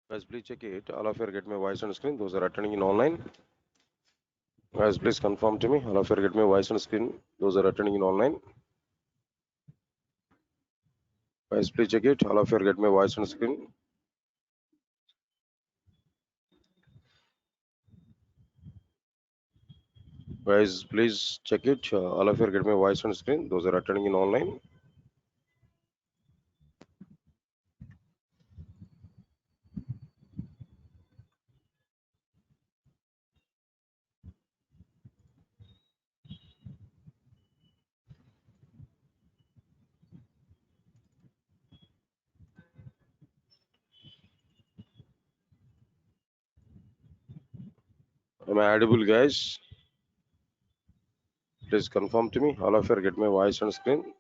Guys, please check it. All of you get my voice on screen. Those are attending in online. Guys, please confirm to me. All of you get my voice on screen. Those are attending in online. Guys, please check it. All of you get my voice on screen. Guys, please check it. All of you get my voice on screen. Those are attending in online. Am I audible, guys? Please confirm to me. All of you get my voice on screen.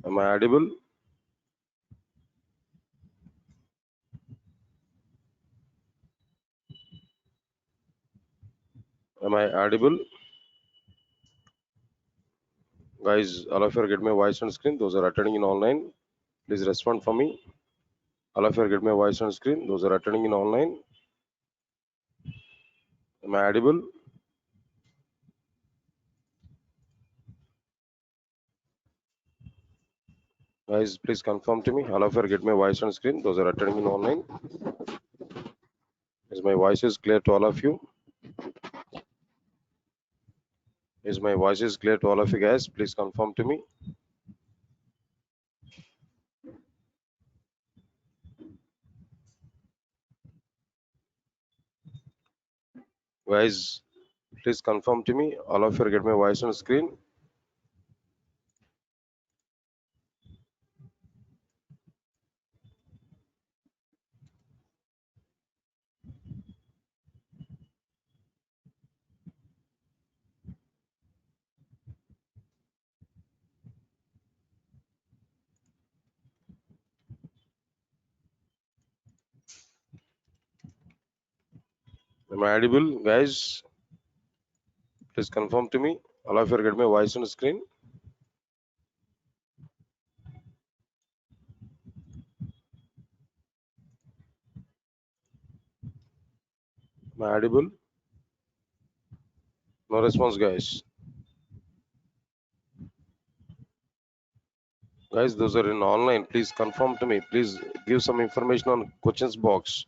Am I audible? Am I audible? Guys, all of you get my voice on screen. Those are attending in online. Please respond for me. All of you get my voice on screen. Those are attending in online. Am I audible? Guys, please confirm to me. All of you get my voice on screen. Those are attending in online. Is my voice is clear to all of you? Is my voice is clear to all of you guys? Please confirm to me. Guys, please confirm to me. All of you get my voice on screen. Am I audible, guys? Please confirm to me. All of you get my voice on screen. Am I audible? No response, guys. Guys, those are in online. Please confirm to me. Please give some information on questions box.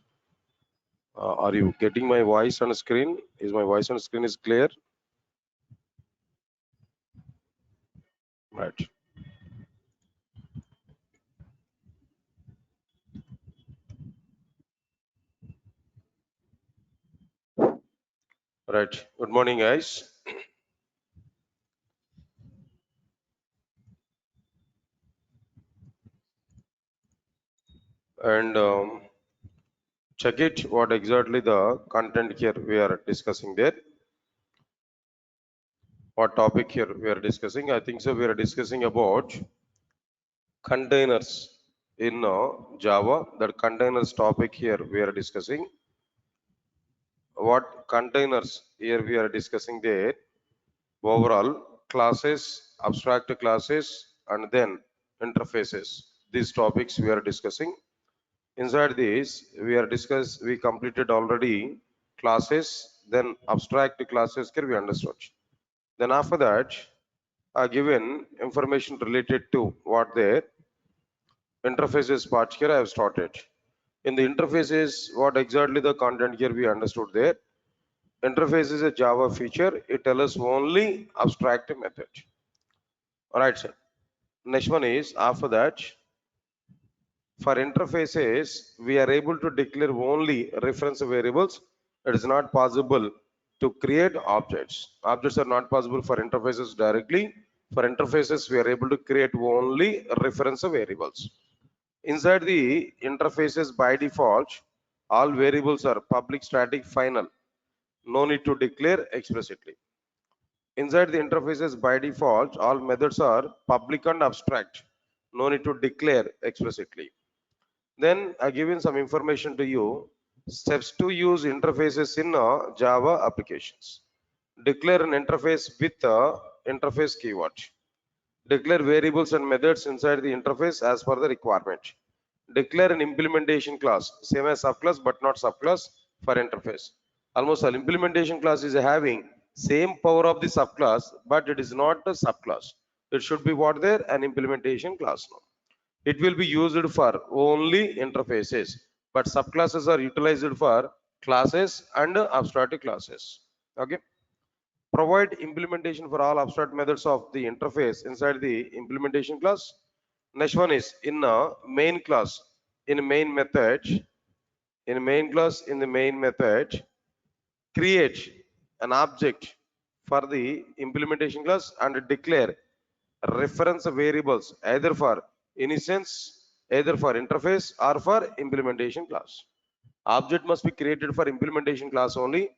Are you getting my voice on screen? Is my voice on screen is clear? Right. Right. Good morning, guys. And check it what exactly the content here we are discussing there. What topic here we are discussing? I think so. We are discussing about containers in Java. That containers topic here we are discussing. What containers here we are discussing there? Overall classes, abstract classes, and then interfaces. These topics we are discussing. Inside this, we completed already classes, then abstract classes here we understood. Then after that, given information related to what their interfaces part here I have started. In the interfaces, what exactly the content here we understood there. Interface is a Java feature. It tells us only abstract method. All right, sir. Next one is after that. For interfaces, we are able to declare only reference variables. It is not possible to create objects. Objects are not possible for interfaces directly. For interfaces, we are able to create only reference variables. Inside the interfaces by default, all variables are public, static, final. No need to declare explicitly. Inside the interfaces by default, all methods are public and abstract. No need to declare explicitly. Then I given some information to you. Steps to use interfaces in Java applications. Declare an interface with interface keyword. Declare variables and methods inside the interface as per the requirement. declare an implementation class, same as subclass but not subclass for interface. Almost all implementation class is having same power of the subclass, but it is not a subclass. It should be what there, an implementation class now. It will be used for only interfaces, but subclasses are utilized for classes and abstract classes. Okay. Provide implementation for all abstract methods of the interface inside the implementation class. Next one is in a main class, in main method, in main class, in the main method, create an object for the implementation class and declare reference variables either for instance, either for interface or for implementation class. Object must be created for implementation class only.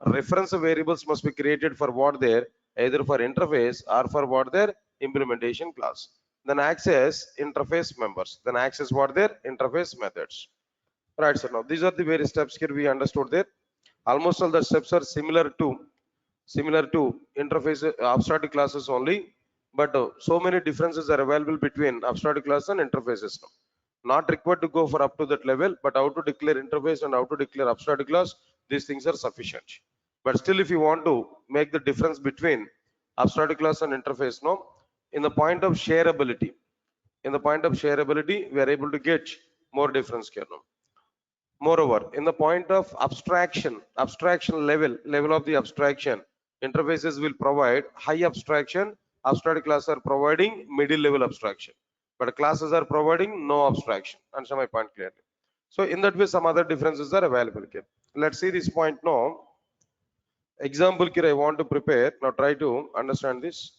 Reference variables must be created for what there, either for interface or for what their implementation class. Then access interface members. Then access what their interface methods. Right. So now these are the various steps here we understood there. Almost all the steps are similar to interface abstract classes only, but so many differences are available between abstract class and interfaces now. Not required to go for up to that level, but how to declare interface and how to declare abstract class, these things are sufficient. But still, if you want to make the difference between abstract class and interface, no, in the point of shareability, we are able to get more difference here now. Moreover, in the point of abstraction level of the abstraction, interfaces will provide high abstraction, abstract class are providing middle level abstraction, but classes are providing no abstraction. Answer my point clearly. So in that way, some other differences are available here. Let's see this point now. Example here I want to prepare. Now try to understand this.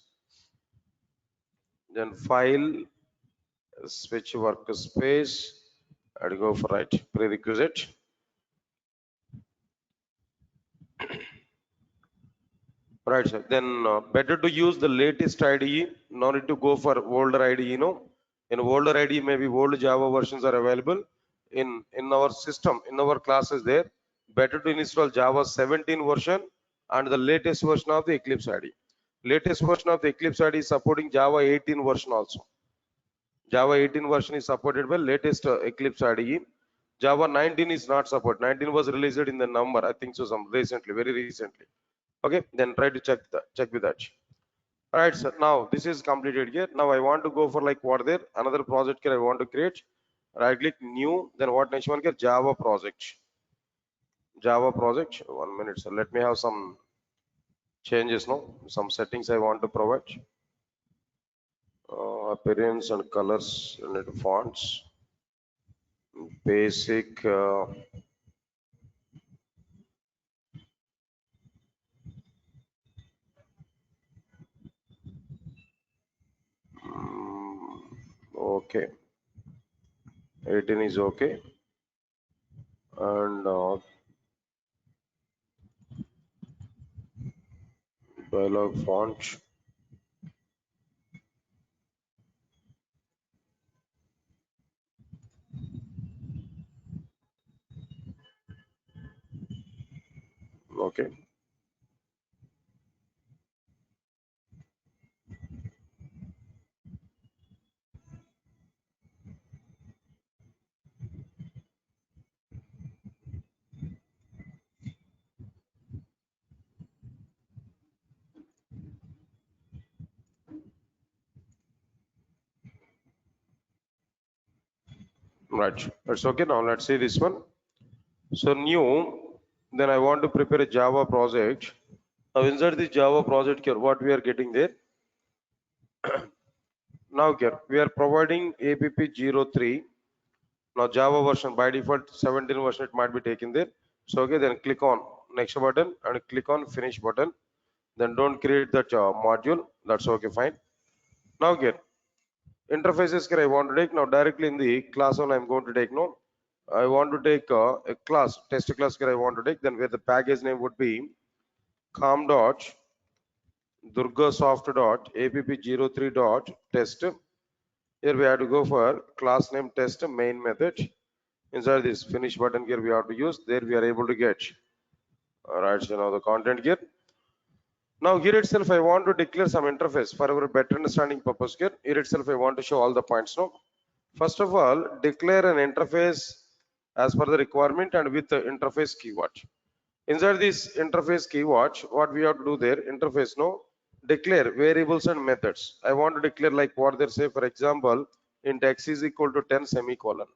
Then file, switch workspace, I'll go for right prerequisite. Right, sir. Then better to use the latest IDE. No need to go for older IDE. You know, in older IDE, maybe old Java versions are available. In our system, in our classes, there better to install Java 17 version and the latest version of the Eclipse IDE. Latest version of the Eclipse IDE is supporting Java 18 version also. Java 18 version is supported by latest Eclipse IDE. Java 19 is not supported. 19 was released in the number, I think so, some recently, very recently. Okay, then try to check with that. All right, sir. Now this is completed here. Now I want to go for like what there another project here I want to create. Right click new. Then what next one here? Java project. Java project. 1 minute, sir. Let me have some changes now. Some settings I want to provide. Appearance and colors and fonts. Basic. Okay. 18 is okay. And dialog font. Okay. Right. That's okay. Now let's see this one. So new, then I want to prepare a Java project. Now inside the Java project here, what we are getting there? Now here, we are providing app03. Now Java version by default 17 version it might be taken there. So okay, then click on next button and click on finish button. Then don't create that module. That's okay, fine. Now here, interfaces here I want to take. Now directly in the class one I'm going to take no. I want to take a class, test class here I want to take. Then where the package name would be com dot Durgasoft dot app03 dot test. Here we have to go for class name test main method. Inside this finish button here we have to use. There we are able to get. Alright, so now the content here. Now here itself I want to declare some interface for our better understanding purpose here. Here itself I want to show all the points now. First of all, declare an interface as per the requirement and with the interface keyword. Inside this interface keyword, what we have to do there, interface no, declare variables and methods. I want to declare like what they say, for example, int x is equal to 10 semicolon.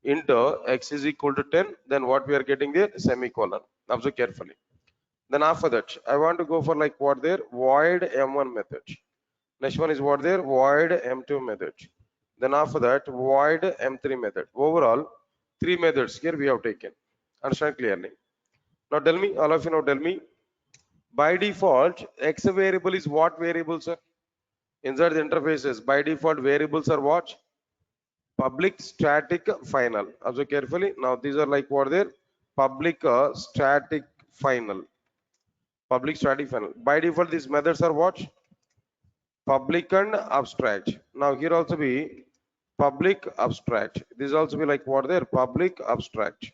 Int x is equal to 10, then what we are getting there, semicolon. Observe carefully. Then after that, I want to go for like what there, void m1 method. Next one is what there, void m2 method. Then after that, void m3 method. Overall, three methods here we have taken. Understand clearly. Now tell me, all of you now tell me, by default, X variable is what variable, sir? Inside the interfaces, by default, variables are what? Public, static, final. Observe carefully. Now these are like what there? Public, static, final. Public, static, final. By default, these methods are what? Public and abstract. Now here also be public, abstract. This also be like what there? Public, abstract.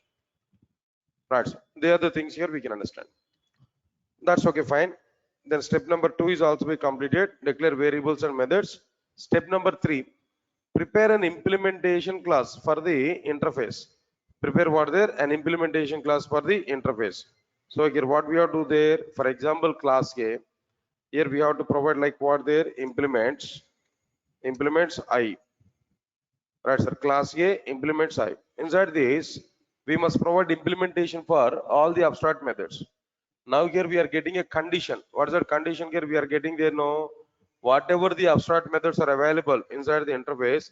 Right. They are the things here we can understand. That's okay, fine. Then step number 2 is also be completed. Declare variables and methods. Step number 3, prepare an implementation class for the interface. Prepare what there? An implementation class for the interface. So here what we have to do there, for example, class A. Here we have to provide like what there? Implements I. Right, sir. Class A implements I. Inside this, we must provide implementation for all the abstract methods. Now here we are getting a condition. What is that condition here? We are getting there no, whatever the abstract methods are available inside the interface,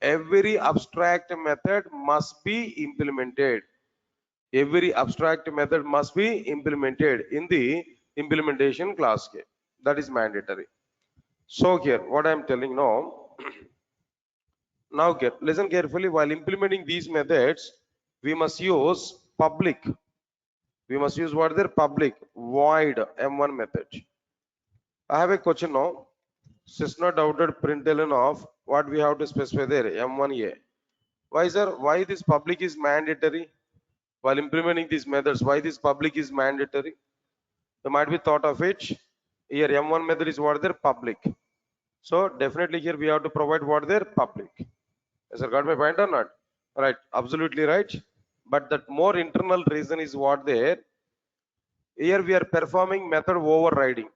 every abstract method must be implemented. Every abstract method must be implemented in the implementation class. That is mandatory. So here, what I am telling now, now listen carefully. While implementing these methods, we must use public. We must use what there? Public void m1 method. I have a question now. System doubted println of what we have to specify there, m1a. Why sir? Why this public is mandatory? While implementing these methods, why this public is mandatory? You might be thought of it. Here m1 method is what there? Public. So definitely here we have to provide what there? Public. Yes, sir, got my point or not? Right, absolutely right. But that more internal reason is what there. Here we are performing method overriding.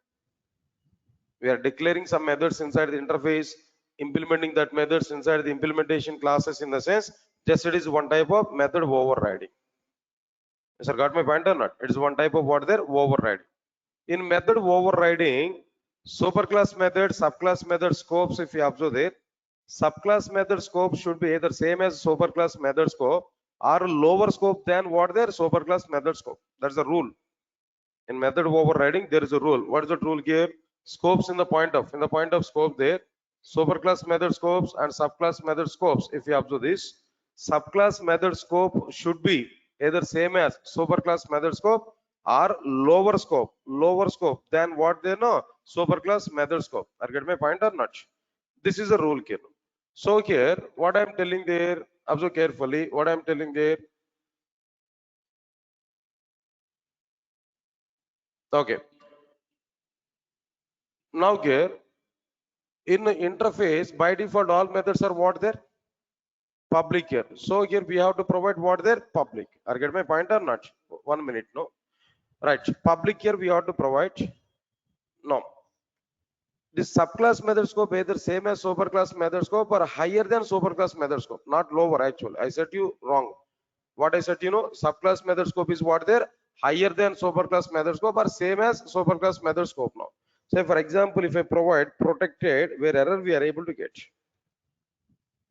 We are declaring some methods inside the interface, implementing that methods inside the implementation classes, in the sense just it is one type of method overriding. Yes, sir, got my point or not? It is one type of what there? Overriding. In method overriding, superclass method, subclass method scopes, if you observe there, subclass method scope should be either same as superclass method scope or lower scope than what their superclass method scope. That's the rule. In method overriding, there is a rule. What is the rule here? Scopes in the point of scope there, superclass method scopes and subclass method scopes. If you observe this, subclass method scope should be either same as superclass method scope or lower scope than what they know superclass method scope. Are you get my point or not? This is a rule here. So here, what I'm telling there, observe carefully. What I'm telling there. Okay. Now here, in the interface, by default, all methods are what there? Public here. So here we have to provide what there? Public. Are you get my point or not? 1 minute, no? Right. Public here we have to provide. No. This subclass method scope either same as superclass method scope or higher than superclass method scope, not lower actually. I said you wrong. What I said, you know, subclass method scope is what there? Higher than superclass method scope or same as superclass method scope now. Say for example, if I provide protected, where error we are able to get.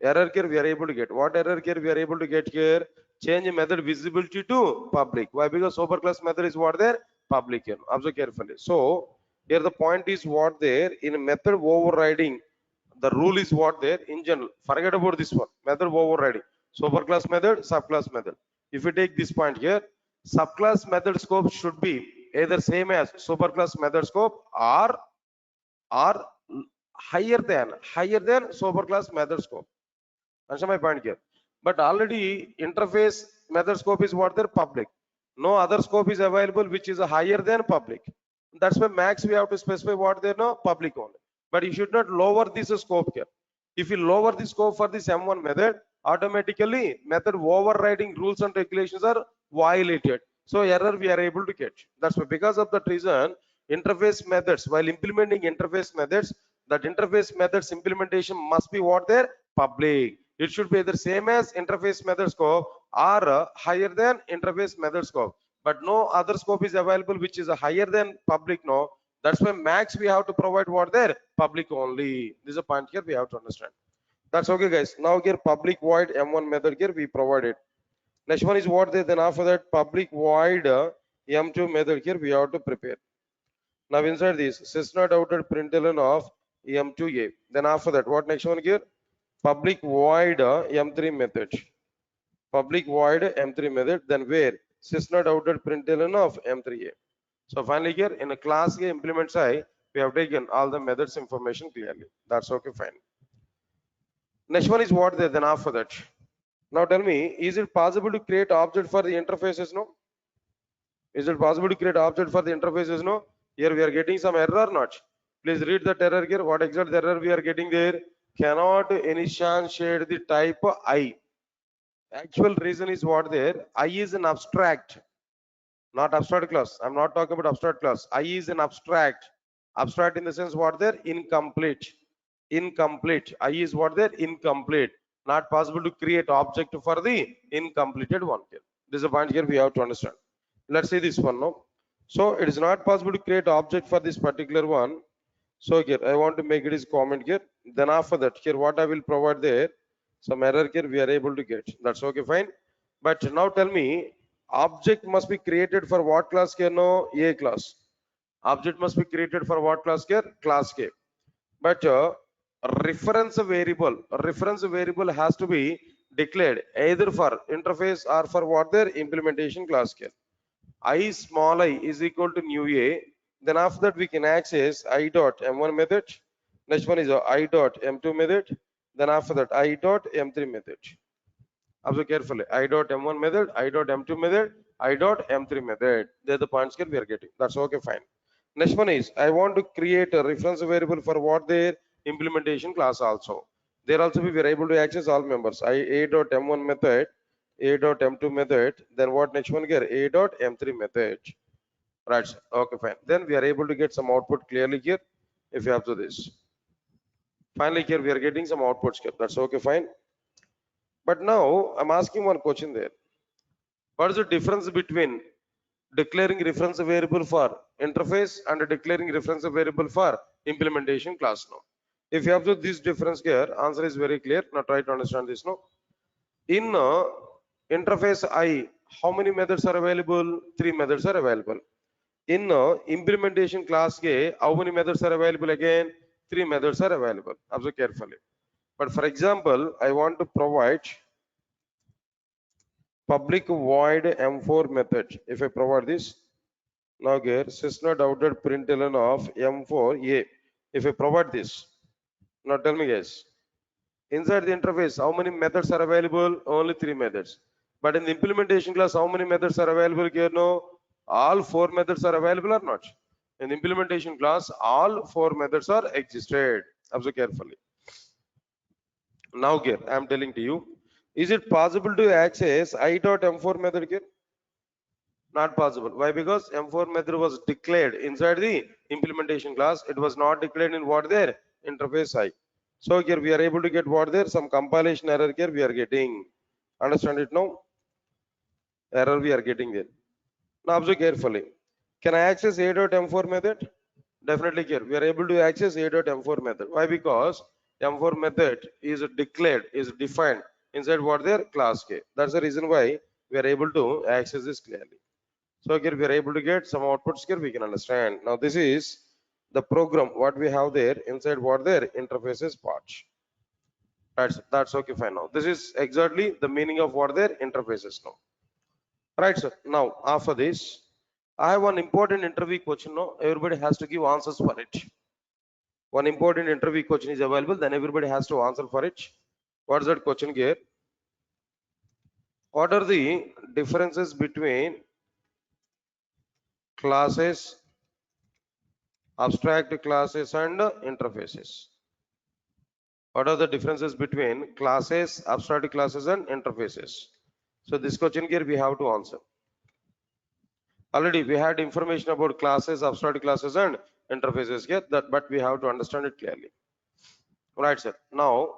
Error here we are able to get. What error here we are able to get here? Change method visibility to public. Why? Because superclass method is what there? Public here. Observe carefully. So here the point is what there? In method overriding, the rule is what there? In general, forget about this one. Method overriding. Superclass method, subclass method. If you take this point here, subclass method scope should be either same as superclass method scope or higher than superclass method scope. Understand my point here? But already interface method scope is what they're public. No other scope is available which is higher than public. That's why max we have to specify what they know public only. But you should not lower this scope here. If you lower the scope for this M1 method, automatically method overriding rules and regulations are violated. So error we are able to get. That's why because of that reason, interface methods, while implementing interface methods, that interface methods implementation must be what there? Public. It should be either same as interface method scope or higher than interface method scope. But no other scope is available which is higher than public. No, that's why max we have to provide what there? Public only. This is a point here we have to understand. That's okay, guys. Now here public void M1 method here we provided. Next one is what there. Then after that public void M2 method here we have to prepare. Now inside this sysnut outed println of M2A. Then after that what next one here? Public void M3 method. Public void M3 method. Then where sysnut outed println of M3A. So finally here in a class A implement side, we have taken all the methods information clearly. That's okay, fine. Next one is what there then after that. Now tell me, is it possible to create object for the interfaces? No. Is it possible to create object for the interfaces? No. Here we are getting some error or not? Please read that error here. What exact error we are getting there? Cannot instantiate the type I. Actual reason is what there? I is an abstract. Not abstract class. I'm not talking about abstract class. I is an abstract. Abstract in the sense what there? Incomplete. Incomplete. I is what there? Incomplete. Not possible to create object for the incompleted one here. This is a point here we have to understand. Let's see this one now. So it is not possible to create object for this particular one. So here I want to make it is comment here. Then after that here what I will provide there, some error here we are able to get. That's okay, fine. But now tell me, object must be created for what class here? No, A class. Object must be created for what class here? Class K. But reference variable has to be declared either for interface or for what their implementation class here. I small I is equal to new A. Then after that we can access I dot M1 method. Next one is I dot M2 method. Then after that I dot M3 method. Observe carefully. I dot M1 method, I dot M2 method, I dot M3 method. They're the points here we are getting. That's okay, fine. Next one is I want to create a reference variable for what their implementation class also. There also we were able to access all members. A dot M1 method, A dot M2 method. Then what next one here? A dot M3 method. Right. Okay, fine. Then we are able to get some output clearly here. If you have to this. Finally, here we are getting some outputs here. That's okay, fine. But now I'm asking one question there. What is the difference between declaring reference variable for interface and declaring reference variable for implementation class now? If you have to this difference here, answer is very clear. Now try to understand this now. In interface I, how many methods are available? 3 methods are available. In implementation class A, how many methods are available again? 3 methods are available. Observe carefully. But for example, I want to provide public void M4 method. If I provide this, now here sysnut outed println of M4A. If I provide this, now tell me guys, inside the interface, how many methods are available? Only 3 methods. But in the implementation class, how many methods are available here? No, all 4 methods are available or not? In the implementation class, all 4 methods are existed. Observe carefully. Now here, I am telling to you, is it possible to access I.M4 method here? Not possible. Why? Because M4 method was declared inside the implementation class. It was not declared in what there? Interface I. So here we are able to get what there? Some compilation error here we are getting. Understand it now? Error we are getting there. Now observe carefully. Can I access A.M4 method? Definitely here. We are able to access A.M4 method. Why? Because M4 method is declared, is defined inside what there? Class K. That's the reason why we are able to access this clearly. So here we are able to get some outputs here we can understand. Now this is the program what we have there inside what there interfaces part. That's okay, fine. Now this is exactly the meaning of what their interfaces now. Right, sir. Now after this, I have one important interview question now. Everybody has to give answers for it. One important interview question is available, then everybody has to answer for it. What is that question here? What are the differences between classes, abstract classes and interfaces? What are the differences between classes, abstract classes and interfaces? So this question here we have to answer. Already we had information about classes, abstract classes and interfaces here, but we have to understand it clearly. Right, sir. Now,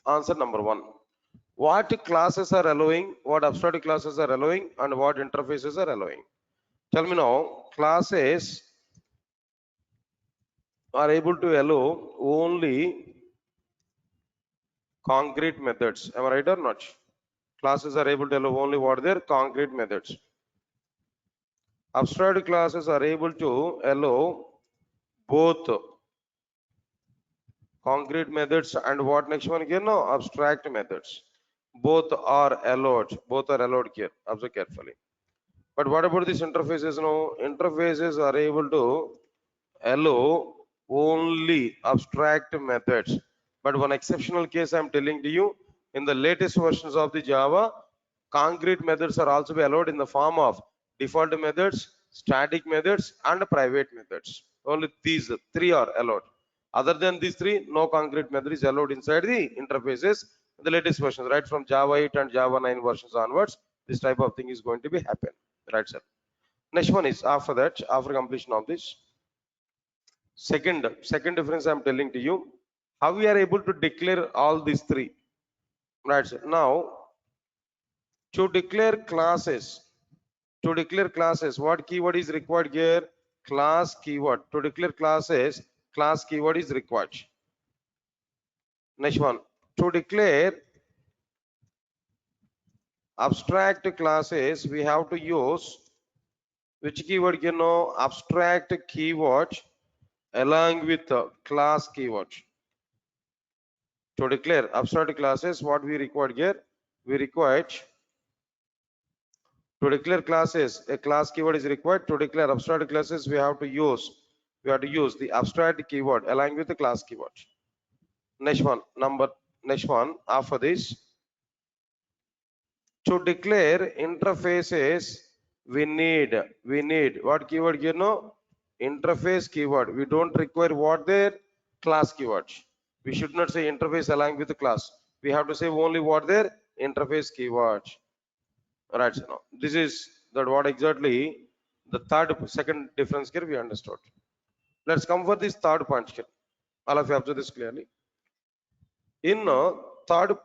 answer number one. What classes are allowing, what abstract classes are allowing, and what interfaces are allowing? Tell me now, classes are able to allow only concrete methods. Am I right or not? Classes are able to allow only what their concrete methods. Abstract classes are able to allow both concrete methods and what next one here? No, abstract methods. Both are allowed. Both are allowed here. Observe carefully. But what about these interfaces? No, interfaces are able to allow only abstract methods. But one exceptional case I'm telling to you, in the latest versions of the Java, concrete methods are also be allowed in the form of default methods, static methods, and private methods. Only these three are allowed. Other than these three, no concrete method is allowed inside the interfaces. The latest versions, right from Java 8 and Java 9 versions onwards, this type of thing is going to be happen. Right, sir. Next one is after that, after completion of this. Second difference I'm telling to you, how we are able to declare all these three. Right, sir. Now, to declare classes, what keyword is required here? Class keyword. To declare classes, class keyword is required. Next one, to declare abstract classes, we have to use which keyword? You know, abstract keyword along with class keyword. To declare abstract classes, what we require here? We require to declare classes, a class keyword is required. To declare abstract classes, we have to use the abstract keyword along with the class keyword. Next one after this, to declare interfaces, we need what keyword? You know, interface keyword. We don't require what their class keyword. We should not say interface along with the class. We have to say only what their interface keyword. Right, so now this is that what exactly the second difference here we understood. Let's come for this third point here. All of you observe this clearly. In third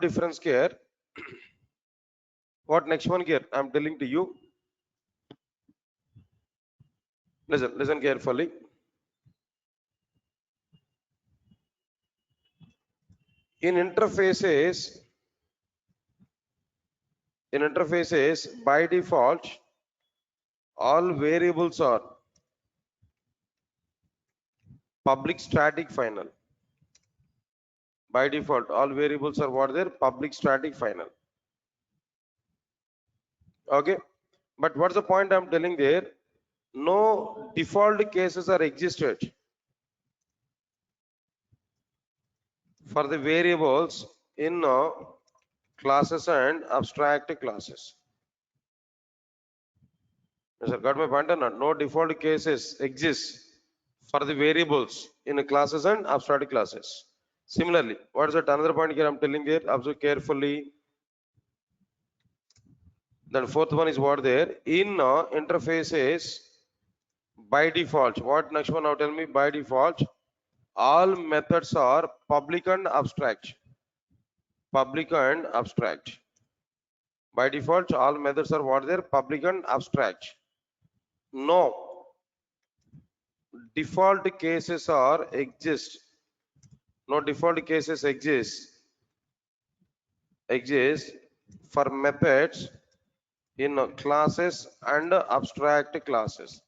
difference here, what next one here I'm telling to you. Listen carefully. In interfaces, by default, all variables are public static final. By default, all variables are what they're public static final. Okay, but what's the point I'm telling there? No default cases are existed for the variables in classes and abstract classes. Yes, sir, got my point or not? No default cases exist for the variables in classes and abstract classes. Similarly, what is that another point here I'm telling there? Observe carefully. Then fourth one is what there in interfaces by default. What next one now tell me? By default, all methods are public and abstract. Public and abstract. By default, all methods are what there? Public and abstract. No default cases are exist. No default cases exist for methods in classes and abstract classes.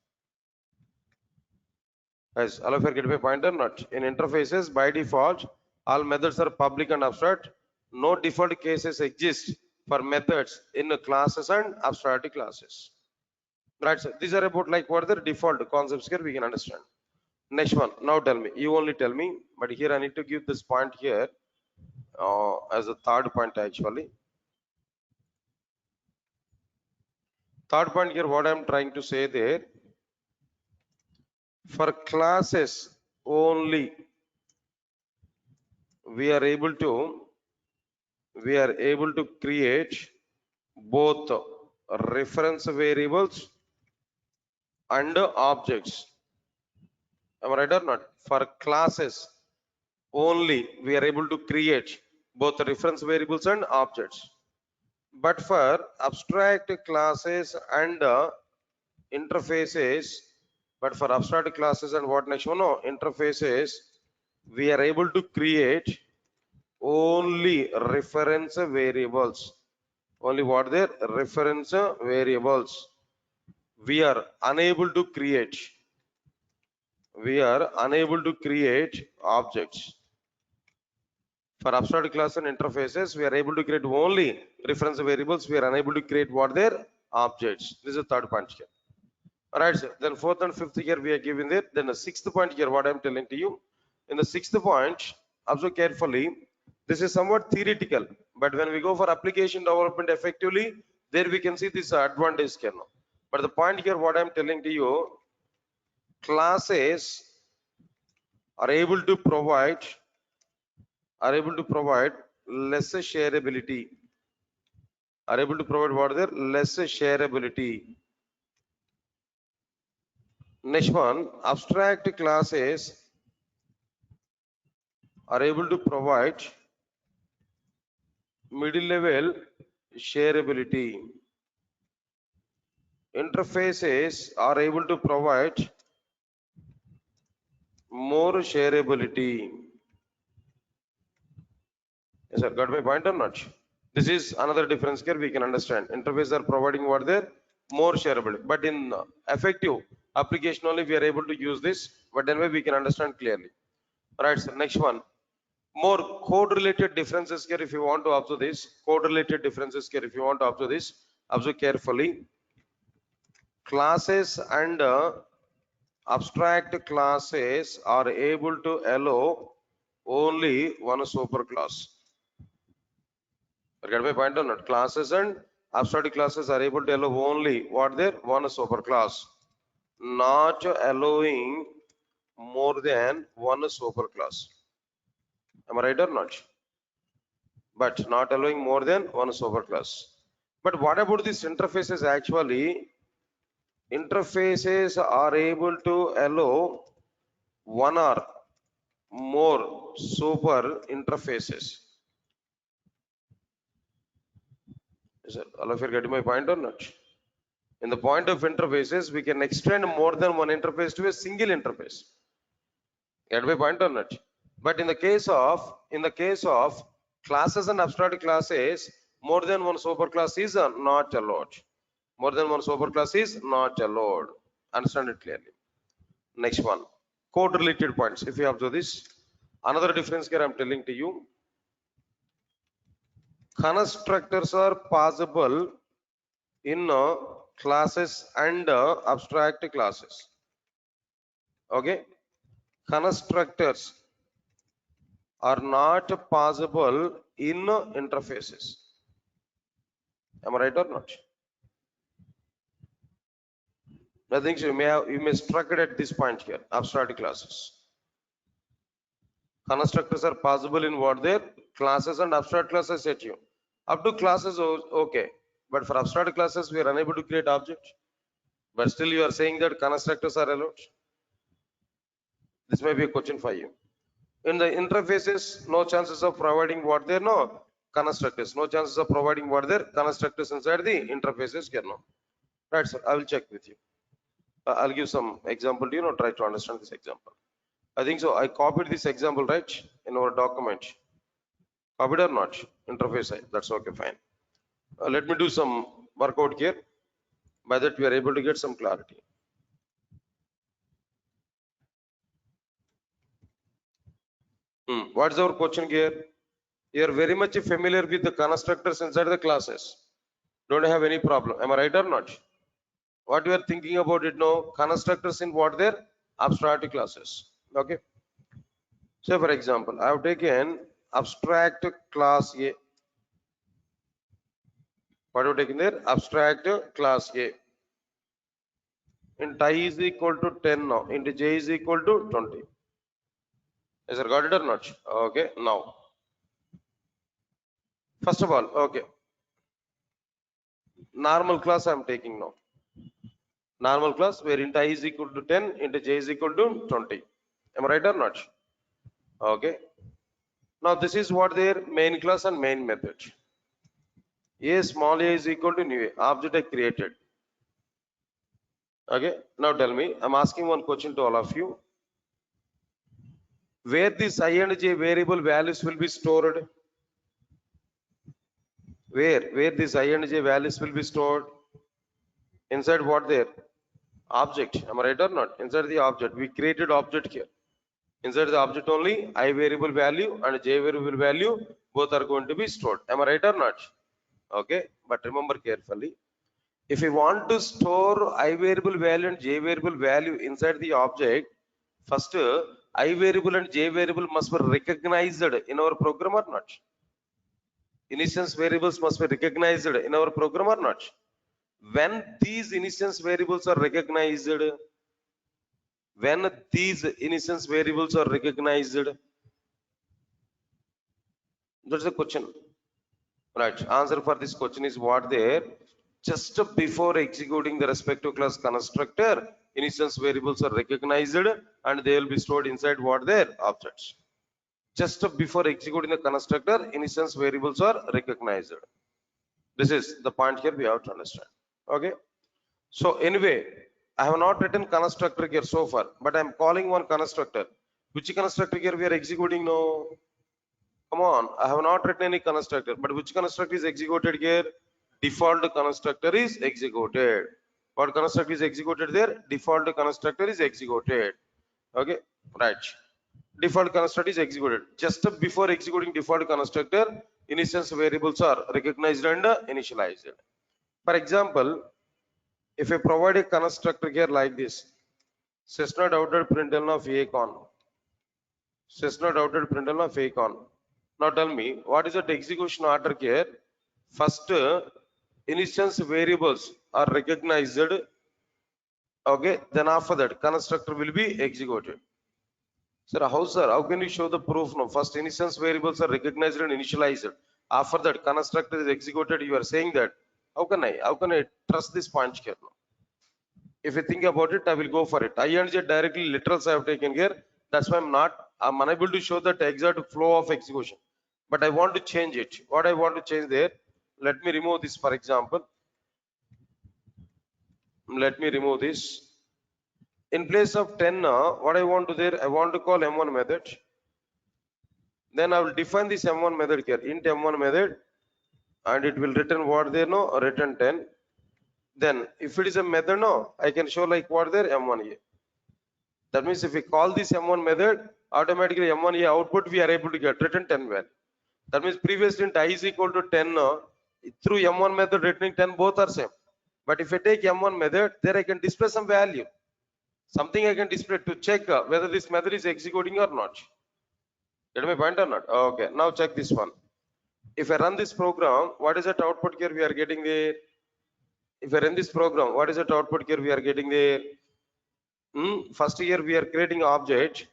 Guys, all of you get my point or not? In interfaces, by default, all methods are public and abstract. No default cases exist for methods in classes and abstract classes. Right, so these are about like what are the default concepts here we can understand. Next one, now tell me, you only tell me, but here I need to give this point here as a third point actually. Third point here, what I'm trying to say there, for classes only, we are able to create both reference variables and objects. Am I right or not? For classes only, we are able to create both reference variables and objects. But for abstract classes and interfaces, and what next one? No, interfaces, we are able to create only reference variables. Only what their reference variables. We are unable to create. Objects. For abstract class and interfaces, we are able to create only reference variables. We are unable to create what their objects. This is the third point here. All right, sir. Then fourth and fifth here we are given it. Then the sixth point here, what I am telling to you. In the sixth point, observe carefully. This is somewhat theoretical, but when we go for application development effectively, there we can see this advantage here now. But the point here, what I am telling to you, classes are able to provide less shareability. Are able to provide what there less shareability. Next one, abstract classes are able to provide middle level shareability. Interfaces are able to provide more shareability. Yes, sir. Got my point or not? This is another difference here we can understand. Interfaces are providing what there more shareability. But in effective application only we are able to use this. But then we can understand clearly. All right, sir. Next one. More code-related differences here. If you want to observe this, code-related differences here. If you want to observe this, observe carefully. Classes and abstract classes are able to allow only one superclass. Get my point or not? Classes and abstract classes are able to allow only what there one superclass, not allowing more than one superclass. Am I right or not? But not allowing more than one superclass. But what about these interfaces? Actually, interfaces are able to allow one or more super interfaces. Is it, all of you getting my point or not? In the point of interfaces, we can extend more than one interface to a single interface. Get my point or not? But in the case of classes and abstract classes, more than one superclass is not allowed. More than one superclass is not allowed. Understand it clearly. Next one, code related points. If you observe this, another difference here I'm telling to you. Constructors are possible in classes and abstract classes. Okay, constructors are not possible in interfaces. Am I right or not? I think so. You may struck it at this point here. Abstract classes. Constructors are possible in what their classes and abstract classes set you. Up to classes, okay. But for abstract classes, we are unable to create objects. But still, you are saying that constructors are allowed. This may be a question for you. In the interfaces, no chances of providing what there no constructors. No chances of providing what there constructors inside the interfaces. Here no. Right, sir. I will check with you. I'll give some example. Try to understand this example. I think so. I copied this example right in our document. Copied or not? Interface side. That's okay. Fine. Let me do some workout here. By that we are able to get some clarity. What's our question here? You are very much familiar with the constructors inside the classes. Don't have any problem. Am I right or not? What you are thinking about it now? Constructors in what their abstract classes. Okay. So for example, I have taken abstract class A. What have you taken there? Abstract class A. Int I is equal to 10 now. Int j is equal to 20. Is it got it or not? Okay, now first of all, okay, normal class I'm taking now. Normal class where int I is equal to 10, int j is equal to 20. Am I right or not? Okay. Now this is what their main class and main method. A small a is equal to new a, object I created. Okay. Now tell me, I'm asking one question to all of you. Where this I and j variable values will be stored? Where this I and j values will be stored? Inside what there? Object. Am I right or not? Inside the object. We created object here. Inside the object only, I variable value and j variable value both are going to be stored. Am I right or not? Okay. But remember carefully. If we want to store I variable value and j variable value inside the object, first I variable and j variable must be recognized in our program or not? Instance variables must be recognized in our program or not? When these instance variables are recognized, that's the question. Right. Answer for this question is what there. Just before executing the respective class constructor, instance variables are recognized and they will be stored inside what their objects. Just before executing the constructor, instance variables are recognized. This is the point here we have to understand. Okay. So anyway, I have not written constructor here so far, but I am calling one constructor. Which constructor here we are executing now? Come on, I have not written any constructor, but which constructor is executed here? Default constructor is executed. What constructor is executed there? Default constructor is executed. Okay, right. Default constructor is executed. Just before executing default constructor, instance variables are recognized and initialized. For example, if I provide a constructor here like this, Cessna doubted println of acon, Cessna doubted println of acon. Now tell me, what is that execution order here? First, instance variables are recognized. Okay, then after that, constructor will be executed. Sir, how sir? How can you show the proof now? First, instance variables are recognized and initialized. After that, constructor is executed. You are saying that. How can I trust this point here now? If you think about it, I will go for it. I and J directly literals I have taken here. That's why I'm unable to show that exact flow of execution. But I want to change it. What I want to change there, let me remove this for example. Let me remove this. In place of 10 now, what I want to there, I want to call M1 method. Then I will define this M1 method here, int M1 method, and it will return what there no, return 10. Then if it is a method no, I can show like what there M1A. That means if we call this M1 method, automatically M1A output we are able to get return 10 value. That means previous int I is equal to 10 now, through M1 method returning 10 both are same. But if I take M1 method, there I can display some value. Something I can display to check whether this method is executing or not. Get my point or not? Okay, now check this one. If I run this program, what is that output here we are getting there? If I run this program, what is that output here we are getting there? First here we are creating an object,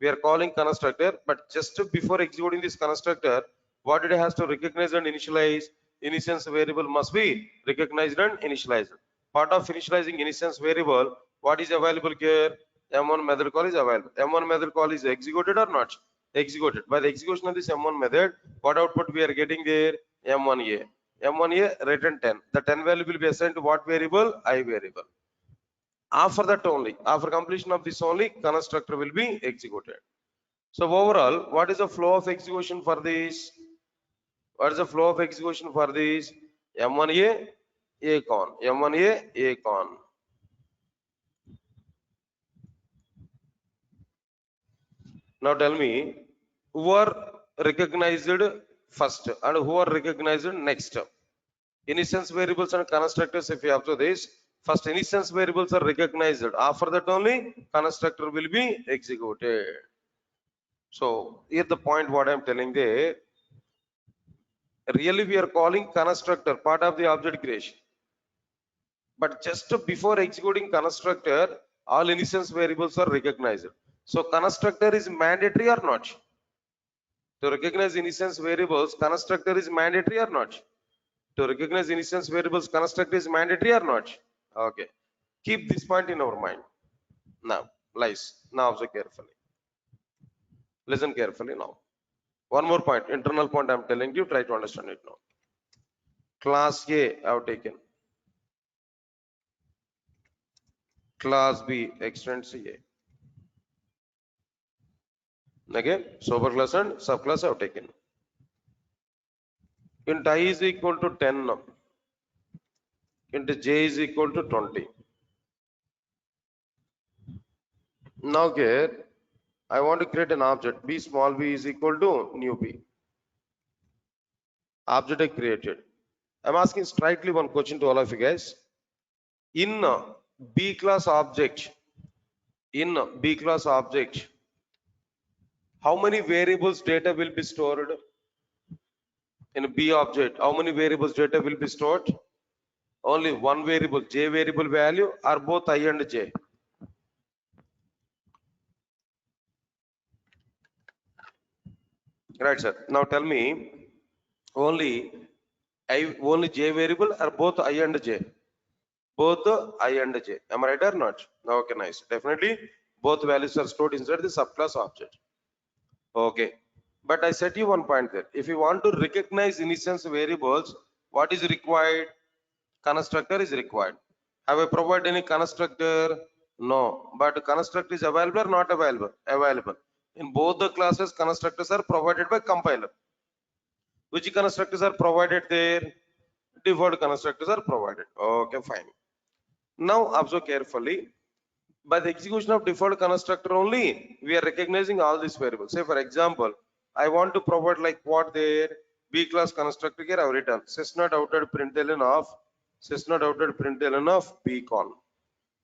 we are calling constructor, but just before executing this constructor, what it has to recognize and initialize? Instance variable must be recognized and initialized. Part of initializing instance variable, what is available here? M1 method call is available. M1 method call is executed or not? Executed. By the execution of this M1 method, what output we are getting there? M1A. M1A return 10. The 10 value will be assigned to what variable? I variable. After that only, after completion of this only, constructor will be executed. So overall, what is the flow of execution for this? What is the flow of execution for this? M1A, acon, M1A, acon. Now tell me, who are recognized first and who are recognized next? Instance variables and constructors, if you have to this, first instance variables are recognized. After that only, constructor will be executed. So here the point what I am telling there, really we are calling constructor part of the object creation. But just before executing constructor, all instance variables are recognized. So constructor is mandatory or not? To recognize instance variables, constructor is mandatory or not? To recognize instance variables, constructor is mandatory or not? Okay. Keep this point in our mind. Now, lies. Now observe carefully. Listen carefully now. One more point, internal point I'm telling you, try to understand it now. Class A I have taken. Class B extends A. Again, superclass and subclass I have taken. Int I is equal to 10. Int J is equal to 20. Now here, I want to create an object. B small b is equal to new b. Object I created. I'm asking strictly one question to all of you guys. In B class object, how many variables data will be stored? In a B object, how many variables data will be stored? Only one variable, J variable value, or both I and J? Right, sir. Now tell me, only J variable or both I and J? Both I and J. Am I right or not? Okay, nice. Definitely, both values are stored inside the subclass object. Okay. But I set you one point there. If you want to recognize instance variables, what is required? Constructor is required. Have I provided any constructor? No. But constructor is available or not available? Available. In both the classes, constructors are provided by compiler. Which constructors are provided there? Default constructors are provided. Okay, fine. Now observe carefully. By the execution of default constructor only, we are recognizing all these variables. Say for example, I want to provide like what there, B class constructor here I have written sysnot.out.println of bcon.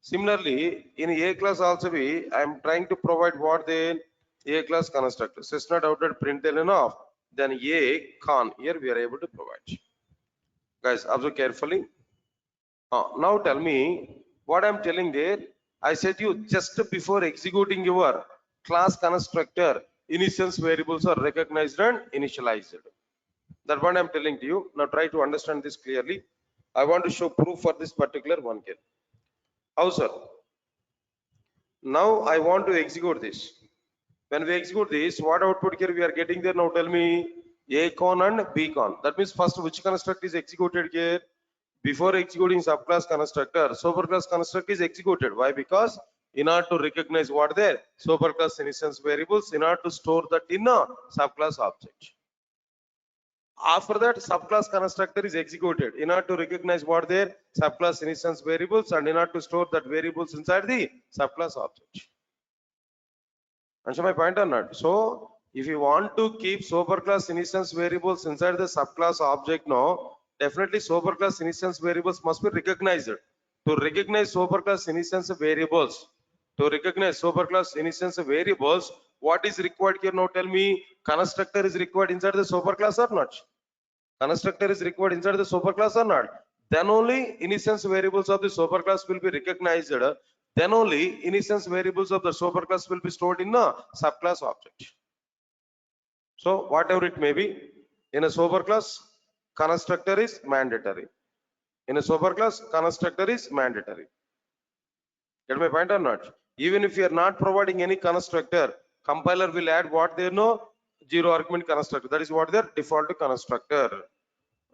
Similarly, in A class also I am trying to provide what there, A class constructor sysnot.out.println of then A con. Here we are able to provide. Guys, observe carefully. Now tell me what I'm telling there. I said you just before executing your class constructor, instance variables are recognized and initialized. That's what I'm telling to you. Now try to understand this clearly. I want to show proof for this particular one here. How, sir? Now I want to execute this. When we execute this, what output here we are getting there? Now tell me A con and B con. That means first which construct is executed here? Before executing subclass constructor, superclass construct is executed. Why? Because in order to recognize what there, superclass instance variables, in order to store that in a subclass object. After that, subclass constructor is executed in order to recognize what there, subclass instance variables, and in order to store that variables inside the subclass object. Understand my point or not? So, if you want to keep superclass instance variables inside the subclass object, no, definitely superclass instance variables must be recognized. To recognize superclass instance variables, what is required here? Now tell me, constructor is required inside the superclass or not? Constructor is required inside the superclass or not? Then only instance variables of the superclass will be recognized. Then only instance variables of the superclass will be stored in a subclass object. So whatever it may be, in a superclass, constructor is mandatory. In a superclass, constructor is mandatory. Get my point or not? Even if you are not providing any constructor, compiler will add what they know, zero argument constructor. That is what their default constructor.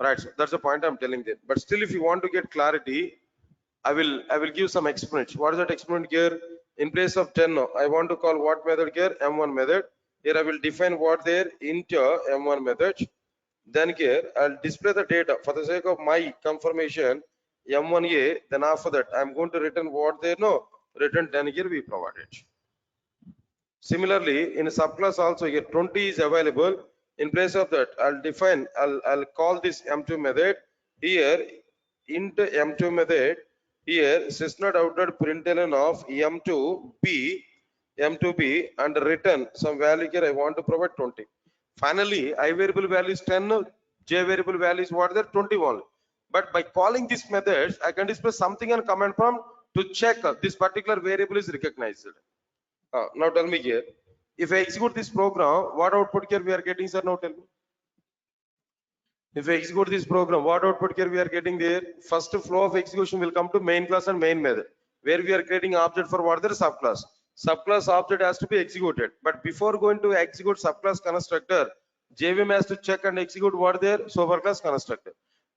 Right. So that's the point I'm telling them. But still, if you want to get clarity, I will give some explanation. What is that experiment here? In place of 10, I want to call what method here? M1 method. Here I will define what there into M1 method. Then here I'll display the data for the sake of my confirmation M1A. Then after that I'm going to return what there return 10 here we provided. Similarly, in a subclass also here 20 is available. In place of that I'll call this M2 method here into M2 method. Here sysnot.out.println of M2B and return some value here I want to provide 20. Finally, I variable value is 10, J variable value is what there 21. But by calling this method, I can display something and command prompt to check this particular variable is recognized. Now tell me here, if I execute this program, what output here we are getting, sir? Now tell me. If I execute this program, what output here we are getting there? First flow of execution will come to main class and main method, where we are creating object for what? There subclass. Subclass object has to be executed. But before going to execute subclass constructor, JVM has to check and execute what there? Superclass constructor.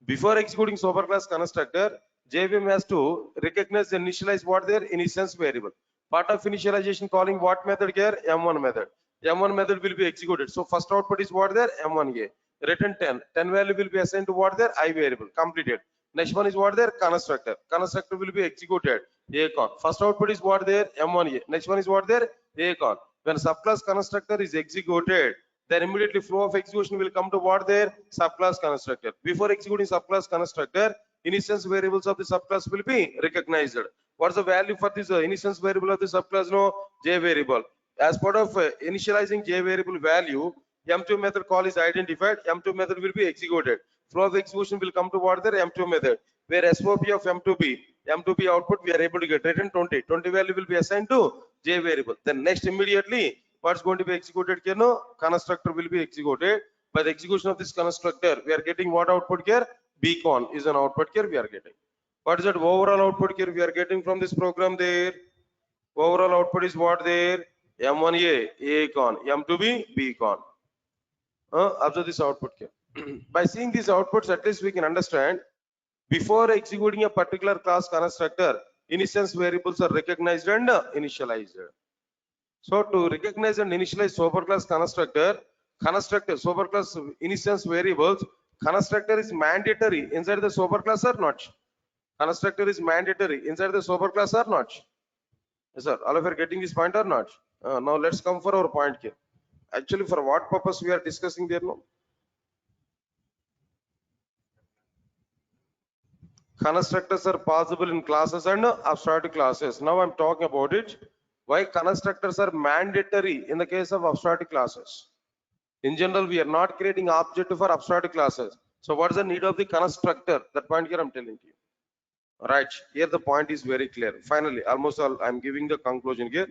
Before executing superclass constructor, JVM has to recognize and initialize what there? Instance variable. Part of initialization calling what method here? M1 method. M1 method will be executed. So first output is what there? M1A. Return 10 value will be assigned to what there? I variable. Completed. Next one is what there? Constructor. Constructor will be executed. Acon. First output is what there? M1A. Next one is what there? Acon. When subclass constructor is executed, then immediately flow of execution will come to what there? Subclass constructor. Before executing subclass constructor, instance variables of the subclass will be recognized. What's the value for this instance variable of the subclass? No, J variable. As part of initializing J variable value, M2 method call is identified. M2 method will be executed. Flow of execution will come to what there? M2 method, where SOP of M2B output we are able to get return 20. 20 value will be assigned to J variable. Then next immediately what's going to be executed here? No, constructor will be executed. By the execution of this constructor, we are getting what output here? Beacon is an output here we are getting. What is that overall output here we are getting from this program there? Overall output is what there? M1A, Acon, M2B, Beacon. Observe this output here. By seeing these outputs, at least we can understand before executing a particular class constructor, instance variables are recognized and initialized. So to recognize and initialize superclass constructor, superclass instance variables, constructor is mandatory inside the superclass or not? Constructor is mandatory inside the superclass or not? Yes, sir. All of you are getting this point or not? Now let's come for our point here. Actually, for what purpose we are discussing there now? Constructors are possible in classes and abstract classes. Now I'm talking about it. Why constructors are mandatory in the case of abstract classes? In general, we are not creating object for abstract classes. So what is the need of the constructor? That point here I'm telling you. Right, here the point is very clear. Finally, almost all I'm giving the conclusion here.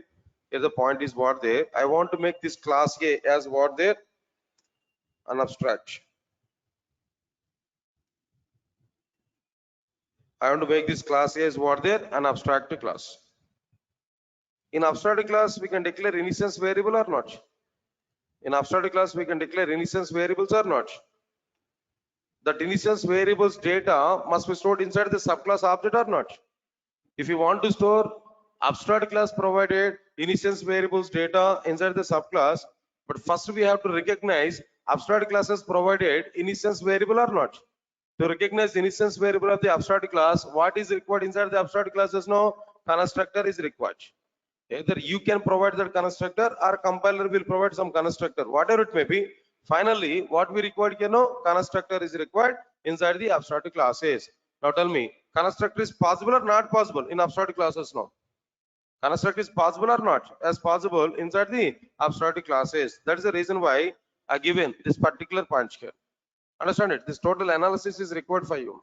Here the point is what there. I want to make this class A as what there? An abstract. I want to make this class A as what there? An abstract class. In abstract class, we can declare instance variable or not? In abstract class, we can declare instance variables or not? That instance variables data must be stored inside the subclass object or not? If you want to store abstract class provided instance variables data inside the subclass, but first we have to recognize abstract classes provided instance variable or not. To recognize instance variable of the abstract class, what is required inside the abstract classes? No, constructor is required. Either you can provide that constructor or compiler will provide some constructor, whatever it may be. Finally, what we require here, no, constructor is required inside the abstract classes. Now tell me, constructor is possible or not possible in abstract classes? No. Constructor is possible or not? As possible inside the abstract classes. That is the reason why I given this particular punch here. Understand it? This total analysis is required for you.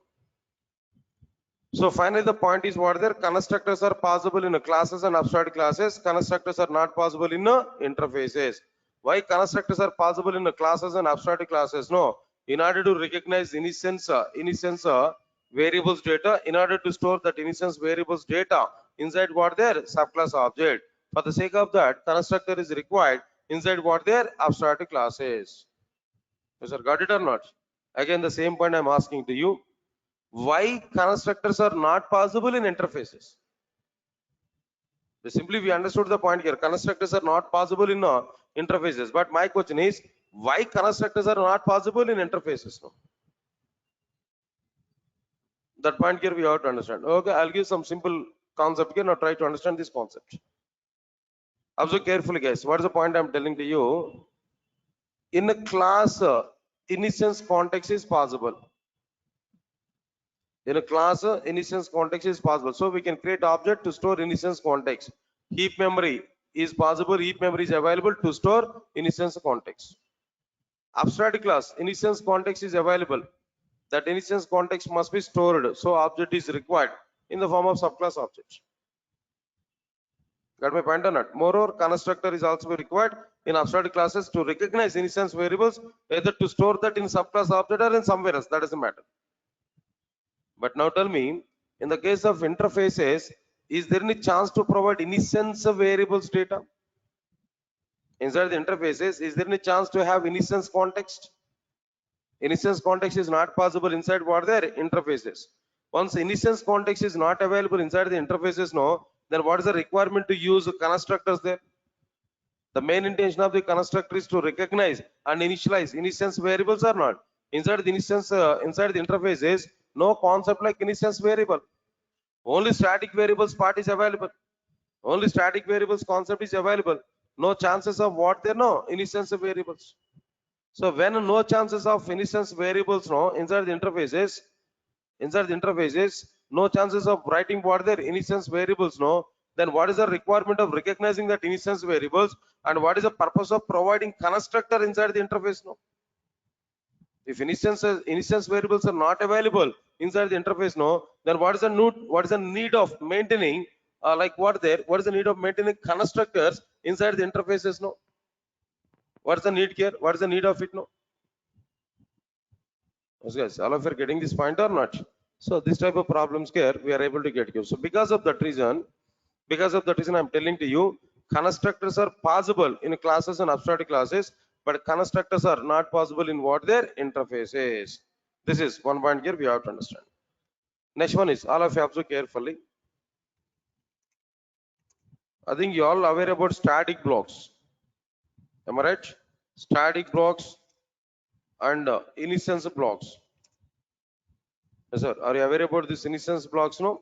So finally, the point is what there? Constructors are possible in classes and abstract classes. Constructors are not possible in interfaces. Why constructors are possible in classes and abstract classes? No, in order to recognize instance variables data, in order to store that instance variables data inside what their subclass object. For the sake of that, constructor is required inside what their abstract classes. Yes, sir, got it or not? Again, the same point I'm asking to you. Why constructors are not possible in interfaces? Simply we understood the point here. Constructors are not possible in interfaces. But my question is, why constructors are not possible in interfaces? No? That point here we have to understand. Okay, I'll give some simple concept here. Now try to understand this concept. Observe carefully, guys. What is the point I'm telling to you? In a class, instance context is possible. In a class, instance context is possible. So we can create object to store instance context. Heap memory is possible. Heap memory is available to store instance context. Abstract class, instance context is available. That instance context must be stored. So object is required in the form of subclass object. Got my point or not? Moreover, constructor is also required in abstract classes to recognize instance variables, either to store that in subclass object or in somewhere else. That doesn't matter. But now tell me, in the case of interfaces, is there any chance to provide instance variables data? Inside the interfaces, is there any chance to have instance context? Instance context is not possible inside what their interfaces. Once instance context is not available inside the interfaces, no, then what is the requirement to use constructors there? The main intention of the constructor is to recognize and initialize instance variables or not. Inside the instance, inside the interfaces, no concept like instance variable. Only static variables part is available. Only static variables concept is available. No chances of what there, no instance variables. So when no chances of instance variables, no inside the interfaces, no chances of writing what their instance variables, no, then what is the requirement of recognizing that instance variables, and what is the purpose of providing constructor inside the interface, no? If instance variables are not available inside the interface, no, then what is the need of maintaining what is the need of maintaining constructors inside the interfaces, no? What's the need here? What is the need of it, no? Yes, guys, all of you are getting this point or not? So this type of problems here we are able to get you. So because of that reason, I'm telling to you, constructors are possible in classes and abstract classes, but constructors are not possible in what their interfaces. This is one point here we have to understand. Next one is, all of you observe carefully. I think you all aware about static blocks. Am I right? Static blocks and instance blocks. Yes, sir. Are you aware about this instance blocks? No.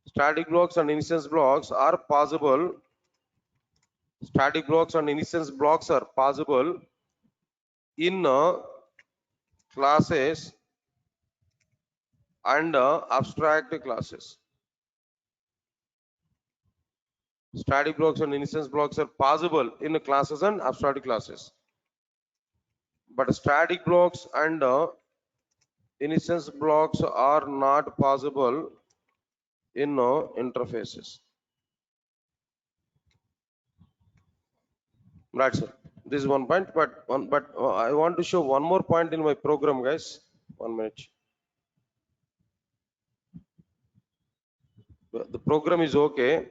Static blocks and instance blocks are possible. Static blocks and instance blocks are possible in classes and abstract classes. Static blocks and instance blocks are possible in classes and abstract classes. But static blocks and instance blocks are not possible in interfaces. Right, sir. This is one point, but I want to show one more point in my program, guys. 1 minute. The program is okay.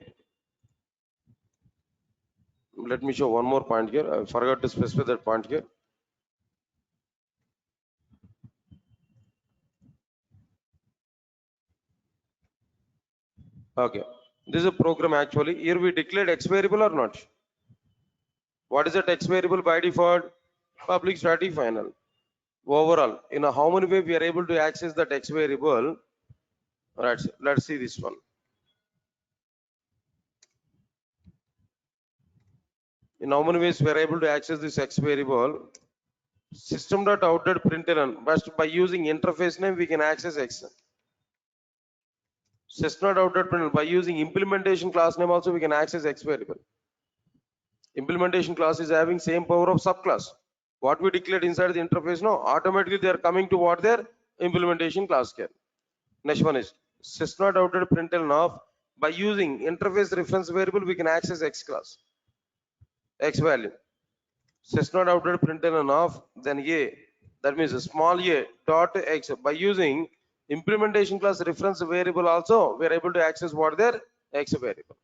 Let me show one more point here. I forgot to specify that point here. Okay. This is a program actually. Here we declared X variable or not? What is that X variable by default? Public static final. Overall, in how many ways we are able to access that X variable? All right, so let's see this one. In how many ways we are able to access this X variable? System.out.println, but by using interface name we can access X. System.out.println, by using implementation class name also we can access X variable. Implementation class is having same power of subclass. What we declared inside the interface, no, automatically they are coming to what their implementation class here. Next one is system.out.println of, by using interface reference variable we can access X class, X value. System.out.println of, then a, that means a small a dot X, by using implementation class reference variable also we are able to access what their X variable.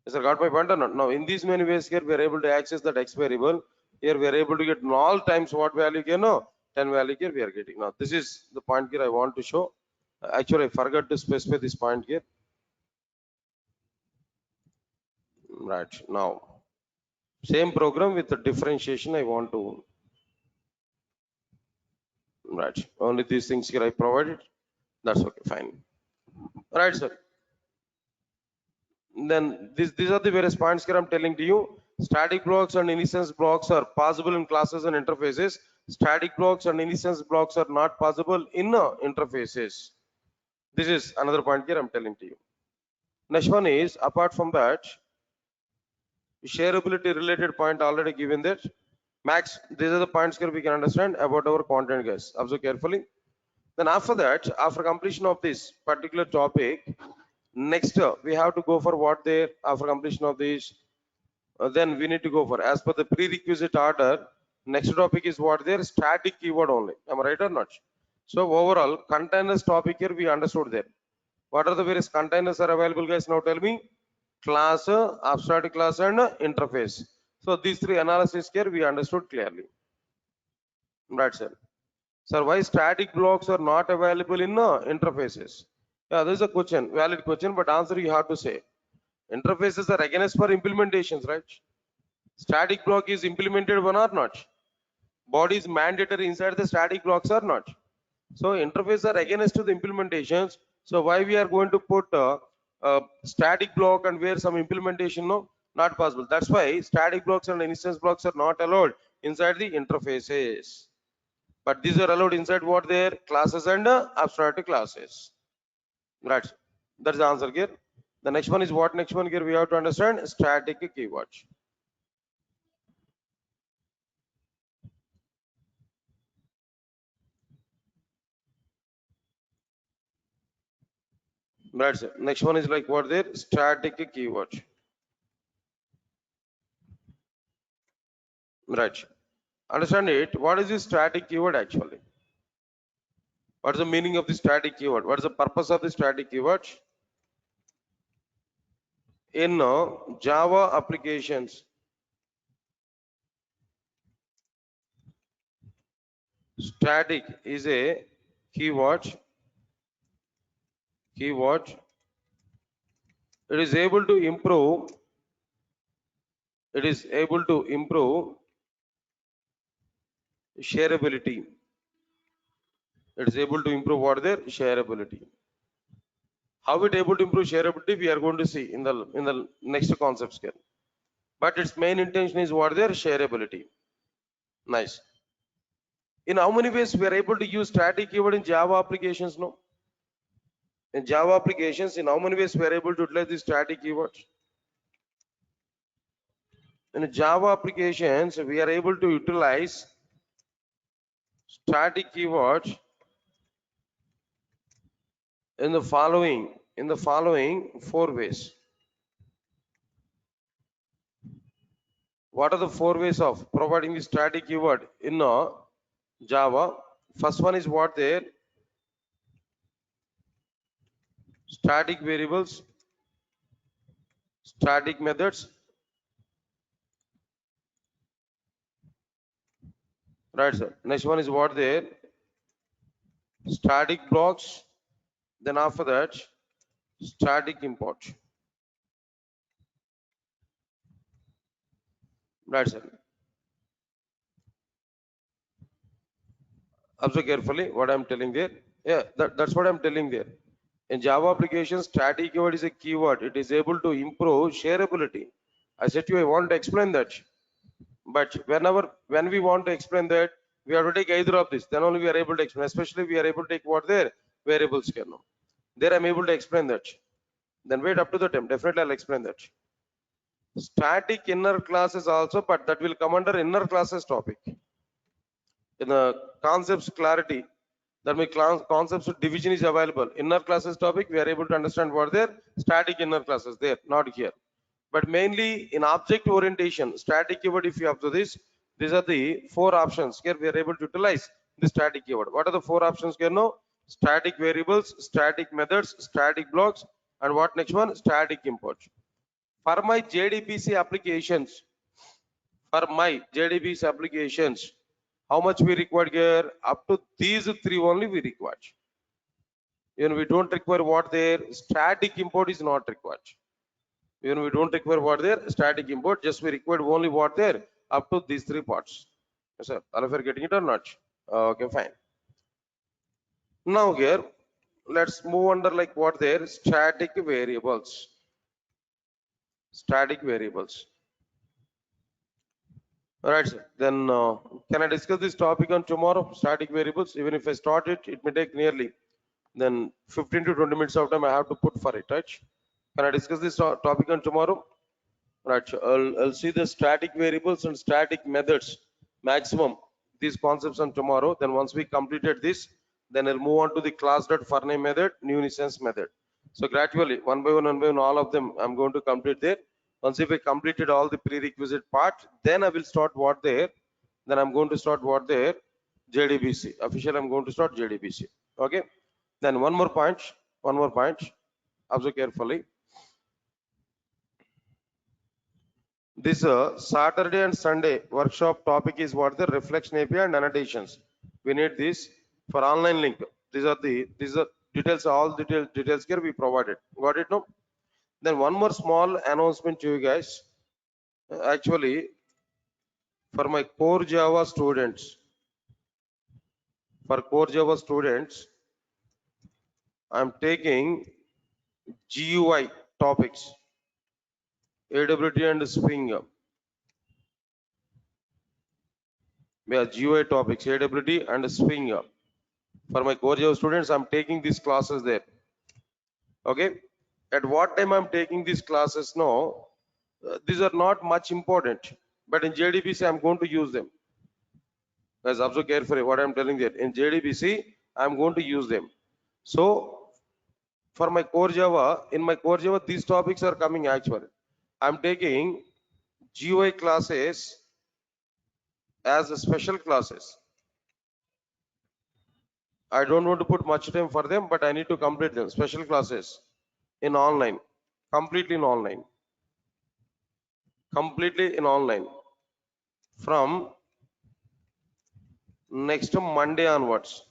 Is that got my point or not? Now in these many ways here we are able to access that X variable. Here we are able to get null times what value here, no, 10 value here we are getting. Now this is the point here I want to show. Actually I forgot to specify this point here. Right, now same program with the differentiation I want to, right, only these things here I provided. That's okay, fine. Right, sir. Then these are the various points here I'm telling to you. Static blocks and instance blocks are possible in classes and interfaces. Static blocks and instance blocks are not possible in interfaces. This is another point here I'm telling to you. Next one is, apart from that, shareability related point already given there. Max, these are the points here we can understand about our content, guys. Observe carefully. Then after that, after completion of this particular topic, Next, we have to go for what there after completion of this. Then we need to go for as per the prerequisite order. Next topic is what there static keyword only. Am I right or not? So overall containers topic here we understood there. What are the various containers are available, guys? Now tell me. Class, abstract class, and interface. So these three analysis here we understood clearly. Right, sir. Sir, why static blocks are not available in interfaces? Yeah, this is a question, valid question, but answer you have to say. Interfaces are against for implementations, right? Static block is implemented one or not? Body is mandatory inside the static blocks or not? So interfaces are against to the implementations. So why we are going to put a static block and where some implementation? No, not possible. That's why static blocks and instance blocks are not allowed inside the interfaces. But these are allowed inside what their classes and abstract classes. Right. That's the answer here. The next one is what? Next one here we have to understand static keywords. Right. Sir. Next one is like what there static keywords. Right. Understand it. What is this static keyword actually? What is the meaning of the static keyword? What is the purpose of the static keyword? In Java applications, static is a keyword. Keyword. It is able to improve. It is able to improve shareability. It is able to improve what their shareability. How it able to improve shareability? We are going to see in the next concepts here. But its main intention is what their shareability. Nice. In how many ways we are able to use static keyword in Java applications? No. In Java applications, in how many ways we are able to utilize these static keywords? In Java applications, we are able to utilize static keywords in the following four ways. What are the four ways of providing the static keyword in Java? First one is what there static variables, static methods. Right, sir. Next one is what there static blocks. Then after that static import. Right, sir. Observe carefully what I'm telling there. Yeah, that's what I'm telling there. In Java applications, static keyword is a keyword. It is able to improve shareability. I said to you, I want to explain that. But when we want to explain that, we have to take either of this. Then only we are able to explain. Especially we are able to take what their variables can know. There I'm able to explain that. Then wait up to the time. Definitely I'll explain that. Static inner classes also, but that will come under inner classes topic. In the concepts clarity, that my concepts of division is available. Inner classes topic, we are able to understand what their static inner classes there, not here. But mainly in object orientation, static keyword, if you observe this, these are the four options. Here we are able to utilize the static keyword. What are the four options here now? Static variables, static methods, static blocks, and what next one? Static imports. For my JDBC applications, how much we require here? Up to these three only we require. Even we don't require what there static import is not required. Even we don't require what there static import, just we require only what there up to these three parts. Yes, sir. All of you are getting it or not? Okay, fine. Now here, let's move under like what there static variables. Static variables. All right, sir. Then can I discuss this topic on tomorrow? Static variables. Even if I start it, it may take nearly then 15 to 20 minutes of time I have to put for it, right? Can I discuss this topic on tomorrow? Right. I'll see the static variables and static methods maximum these concepts on tomorrow. Then once we completed this, then I'll move on to the class.forName method, new instance method. So gradually, one by one, all of them, I'm going to complete there. Once if I completed all the prerequisite part, then I will start what there. Then I'm going to start what there, JDBC. Officially, I'm going to start JDBC. Okay. Then one more point. One more point. Observe carefully. This Saturday and Sunday workshop topic is what the reflection API and annotations. We need this for online link. These are details, all details here we provided. Got it no? Then one more small announcement to you guys. Actually, for my core Java students, I'm taking GUI topics, AWT and Spring. Yeah, GUI topics, AWT and Spring. For my core Java students, I'm taking these classes there. Okay. At what time I'm taking these classes now? These are not much important, but in JDBC, I'm going to use them. Guys, observe carefully what I'm telling there. In JDBC, I'm going to use them. So for my core Java, in my core Java, these topics are coming actually. I'm taking GUI classes as a special classes. I don't want to put much time for them, but I need to complete them. Special classes in online, completely in online, from next Monday onwards.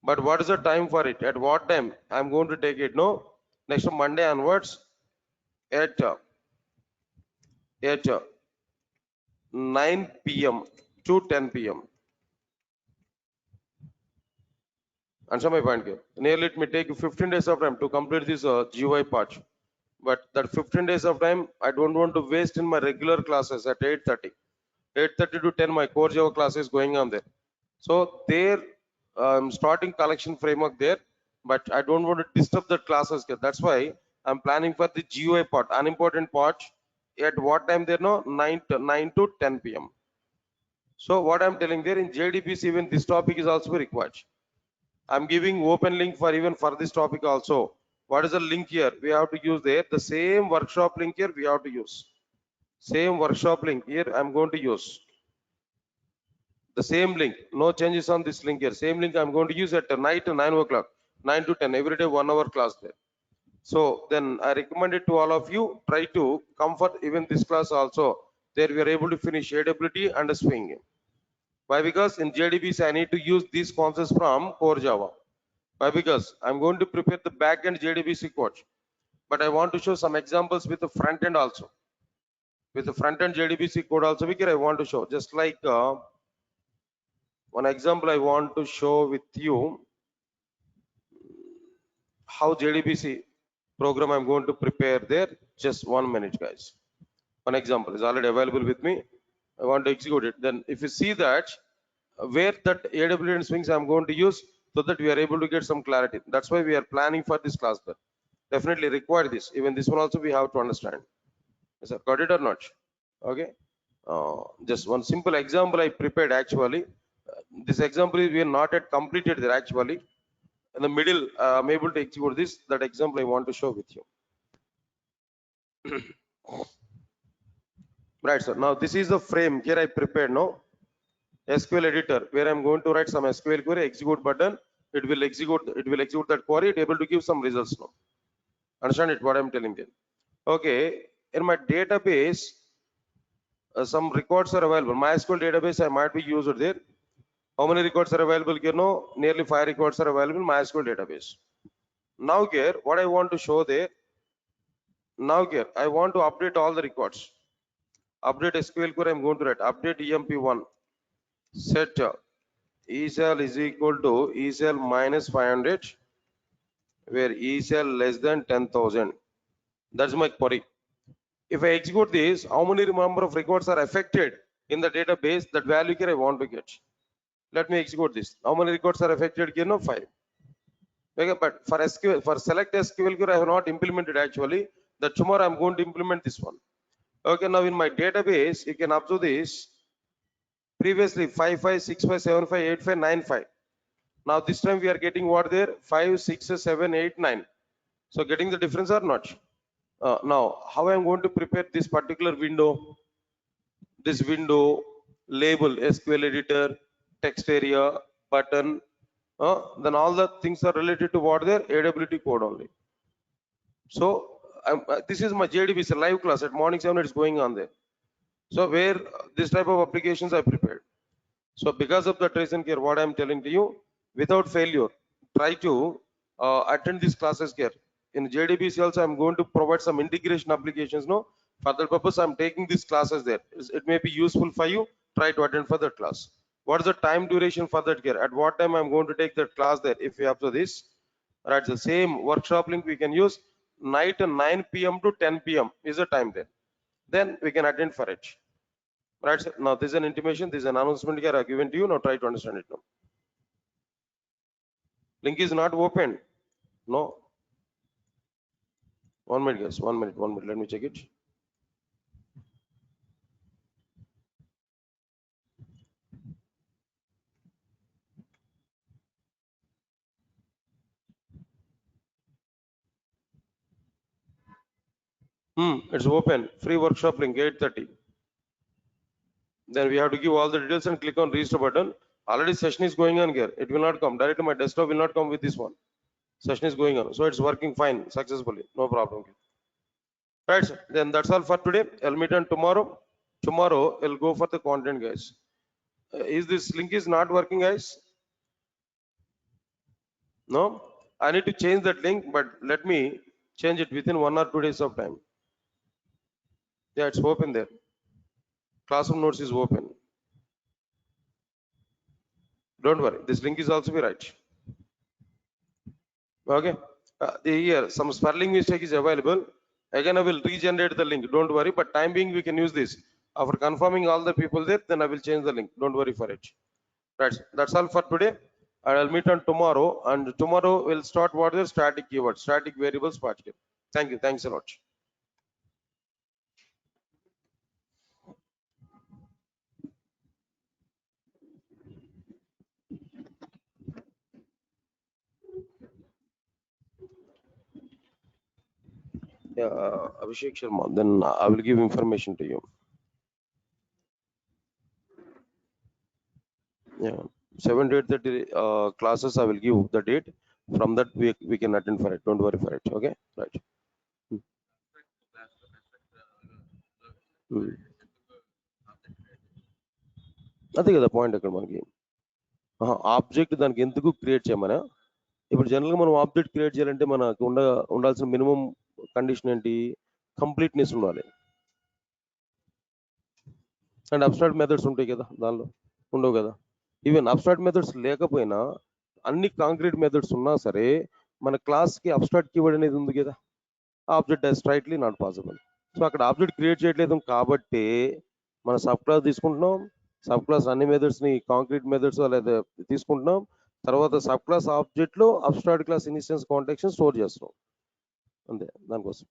But what is the time for it? At what time I'm going to take it? No, next Monday onwards at 9 p.m. to 10 p.m. Answer my point here. Nearly it may take 15 days of time to complete this GUI part. But that 15 days of time, I don't want to waste in my regular classes at 8:30. 8:30 to 10, my core Java class is going on there. So there, starting collection framework there, but I don't want to disturb the classes here. That's why I'm planning for the GUI part, unimportant part. At what time there? No, 9 to 10 p.m. So what I'm telling there in JDBC, even this topic is also required. I'm giving open link for even for this topic also. What is the link here? We have to use there. The same workshop link here we have to use. Same workshop link here I'm going to use. The same link. No changes on this link here. Same link I'm going to use at night 9 o'clock. 9 to 10 every day 1 hour class there. So then I recommend it to all of you. Try to comfort even this class also. There we are able to finish AWT and Swing. Why? Because in JDBC I need to use these concepts from core Java. Why? Because I'm going to prepare the backend JDBC code, but I want to show some examples with the front end also. With the front end JDBC code also, I want to show just like one example I want to show with you how JDBC program I'm going to prepare there. Just 1 minute, guys. One example is already available with me. I want to execute it. Then if you see that where that AWS and swings I'm going to use, so that we are able to get some clarity. That's why we are planning for this class. But definitely require this. Even this one also we have to understand. Is that got it or not? Okay. Just one simple example I prepared actually. This example is we are not yet completed there actually. In the middle, I'm able to execute this. That example I want to show with you. Right, sir. Now this is the frame here I prepared now. SQL editor where I'm going to write some SQL query, execute button. It will execute that query. It able to give some results now. Understand it? What I'm telling you. Okay. In my database, some records are available. MySQL database I might be used there. How many records are available? You know, nearly 5 records are available in MySQL database. Now here, what I want to show there. Now here, I want to update all the records. Update SQL query. I'm going to write update EMP1. Set ESL is equal to ESL minus 500, where ESL less than 10,000. That's my query. If I execute this, how many number of records are affected in the database? That value here I want to get. Let me execute this. How many records are affected here? No, 5. Okay, but for SQL, for select SQL query, I have not implemented actually. That tomorrow I'm going to implement this one. Okay, now in my database, you can observe this. Previously 5 5 6 5 7 5 8 5 9 5. Now this time we are getting what there 5 6 7 8 9. So getting the difference or not? Now how I am going to prepare this particular window? This window label SQL editor, text area, button, then all the things are related to what there AWT code only. So this is my JDB, it's a live class at morning 7 it's going on there. So where this type of applications I prepared. So because of that reason here, what I'm telling to you, without failure, try to attend these classes here. In JDBC also, I'm going to provide some integration applications. No, for that purpose, I'm taking these classes there. It may be useful for you. Try to attend for that class. What is the time duration for that here? At what time I'm going to take that class there? If you have to this, right? The same workshop link we can use night 9 p.m. to 10 p.m. is the time there. Then we can attend for it. Right, sir. Now this is an intimation, this is an announcement here I given to you. Now try to understand it now. Link is not open. No. 1 minute, guys. 1 minute, 1 minute. Let me check it. It's open. Free workshop link 8:30. Then we have to give all the details and click on register button. Already session is going on here. It will not come. Directly my desktop will not come with this one. Session is going on. So it's working fine, successfully. No problem. Right, sir. Then that's all for today. I'll meet on tomorrow. Tomorrow I'll go for the content, guys. Is this link is not working, guys? No, I need to change that link, but let me change it within 1 or 2 days of time. Yeah, it's open there. Classroom notes is open. Don't worry, this link is also be right. Okay. Here some spelling mistake is available. Again, I will regenerate the link. Don't worry, but time being we can use this. After confirming all the people there, then I will change the link. Don't worry for it. Right. That's all for today. I'll meet on tomorrow, and tomorrow we'll start what is static keyword, static variables part. Thank you. Thanks a lot. Yeah, Abhishek Sharma. Then I will give information to you. Yeah, 7 to 8:30 classes I will give the date. From that we can attend for it. Don't worry for it. Okay, right. అదే కదా point అక్కడ మనకి object దానికి ఎందుకు create చేయమనా ఇప్పుడు జనరల్గా మనం object create చేయాలంటే మనకు ఉండాల్సిన మినిమం కండిషన్ ఏంటి కంప్లీట్నెస్ ఉండాలి అండ్ అబ్స్ట్రాక్ట్ మెథడ్స్ ఉంటాయి కదా దానిలో ఉండవు కదా ఈవెన్ అబ్స్ట్రాక్ట్ మెథడ్స్ లేకపోయినా అన్ని కాంక్రీట్ మెథడ్స్ ఉన్నా సరే మన క్లాస్కి అబ్స్ట్రాక్ట్ కీవర్డ్ అనేది ఉంది కదా object as straightly not possible so అక్కడ ఆబ్జెక్ట్ క్రియేట్ చేయట్లేదు కాబట్టి మన సబ్ క్లాస్ తీసుకుంటున్నాం సబ్ క్లాస్ అన్ని మెథడ్స్ ని కాంక్రీట్ మెథడ్స్ లేదా తీసుకుంటున్నాం తర్వాత సబ్ క్లాస్ ఆబ్జెక్ట్ లో abstract class instance contacts store చేస్తున్నాం అంతే దానికోసం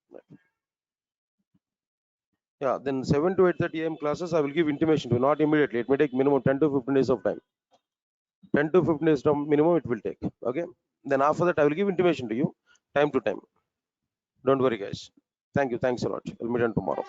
yeah then 7 to 8:30 am classes I will give intimation to not immediately it may take minimum 10 to 15 days of time 10 to 15 days minimum it will take okay then after that I will give intimation to you time to time don't worry guys thank you thanks a lot we'll meet on tomorrow